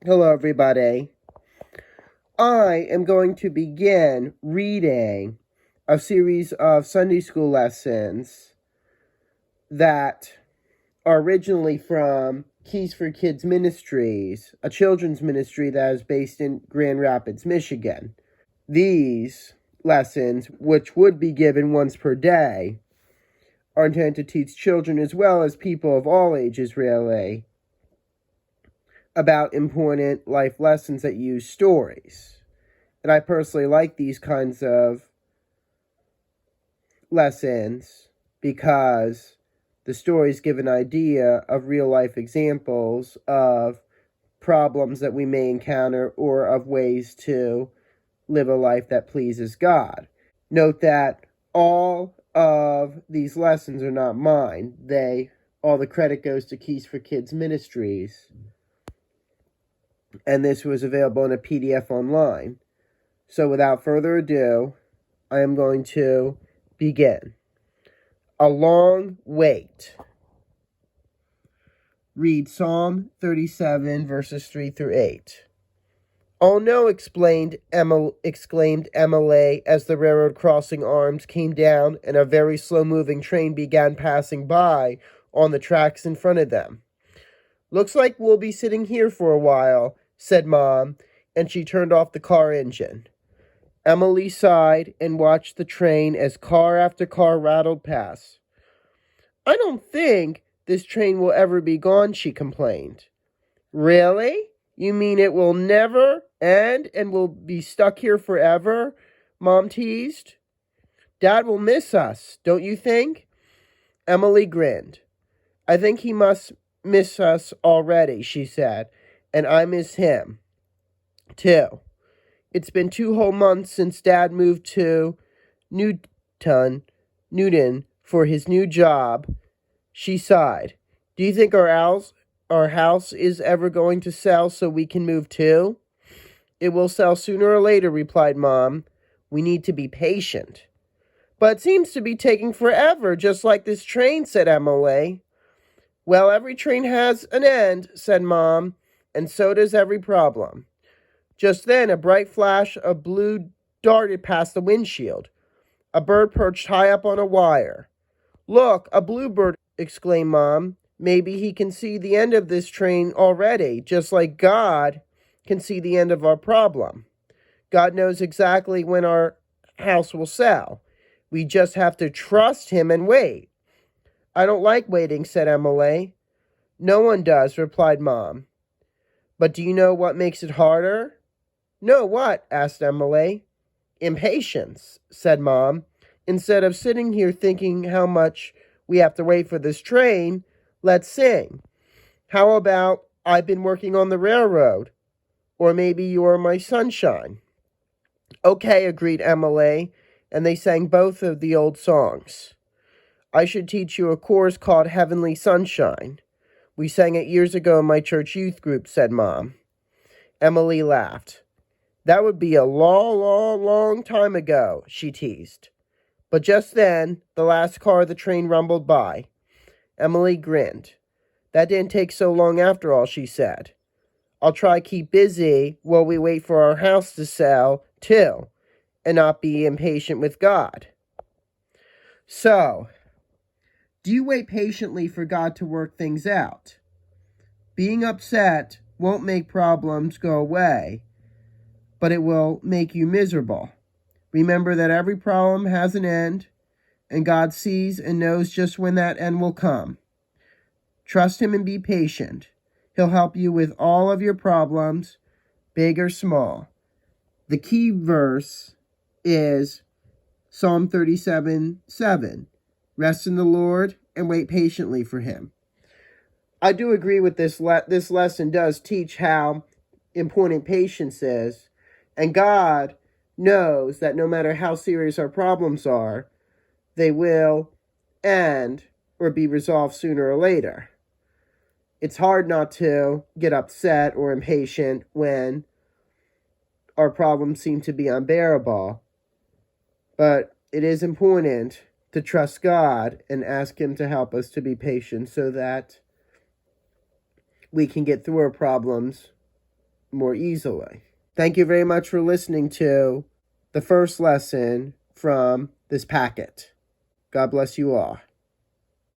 Hello, everybody. I am going to begin reading a series of Sunday school lessons that are originally from Kids Ministries, a children's ministry that is based in Grand Rapids, Michigan. These lessons, which would be given once per day, are intended to teach children as well as people of all ages, really, about important life lessons that use stories. And I personally like these kinds of lessons because the stories give an idea of real life examples of problems that we may encounter or of ways to live a life that pleases God. Note that all of these lessons are not mine. All the credit goes to Kids Ministries. And this was available in a PDF online. So without further ado, I am going to begin. A long wait. Read Psalm 37, verses 3 through 8. "Oh no," exclaimed Emily as the railroad crossing arms came down and a very slow-moving train began passing by on the tracks in front of them. "Looks like we'll be sitting here for a while," said Mom, and she turned off the car engine. Emily sighed and watched the train as car after car rattled past. "I don't think this train will ever be gone," she complained. "Really? You mean it will never end and we'll be stuck here forever?" Mom teased. "Dad will miss us, don't you think?" Emily grinned. "I think he must miss us already," she said, "and I miss him, too. It's been 2 whole months since Dad moved to Newton for his new job." She sighed. "Do you think our house is ever going to sell so we can move too?" "It will sell sooner or later," replied Mom. "We need to be patient." "But it seems to be taking forever, just like this train," said Emily. "Well, every train has an end," said Mom, "and so does every problem." Just then, a bright flash of blue darted past the windshield. A bird perched high up on a wire. "Look, a bluebird," exclaimed Mom. "Maybe he can see the end of this train already, just like God can see the end of our problem. God knows exactly when our house will sell. We just have to trust him and wait." "I don't like waiting," said Emily. "No one does," replied Mom. "But do you know what makes it harder?" "No, what?" asked Emily. "Impatience," said Mom. "Instead of sitting here thinking how much we have to wait for this train, let's sing. How about 'I've been working on the railroad'? Or maybe 'You're my sunshine'?" "Okay," agreed Emily, and they sang both of the old songs. "I should teach you a chorus called 'Heavenly Sunshine.' We sang it years ago in my church youth group," said Mom. Emily laughed. "That would be a long time ago," she teased. But just then, the last car of the train rumbled by. Emily grinned. "That didn't take so long after all," she said. "I'll try to keep busy while we wait for our house to sell, too, and not be impatient with God." So, do you wait patiently for God to work things out? Being upset won't make problems go away, but it will make you miserable. Remember that every problem has an end, and God sees and knows just when that end will come. Trust him and be patient. He'll help you with all of your problems, big or small. The key verse is Psalm 37:7. Rest in the Lord and wait patiently for him. I do agree with this. This lesson does teach how important patience is, and God knows that no matter how serious our problems are, they will end or be resolved sooner or later. It's hard not to get upset or impatient when our problems seem to be unbearable, but it is important to trust God and ask him to help us to be patient so that we can get through our problems more easily. Thank you very much for listening to the first lesson from this packet. God bless you all.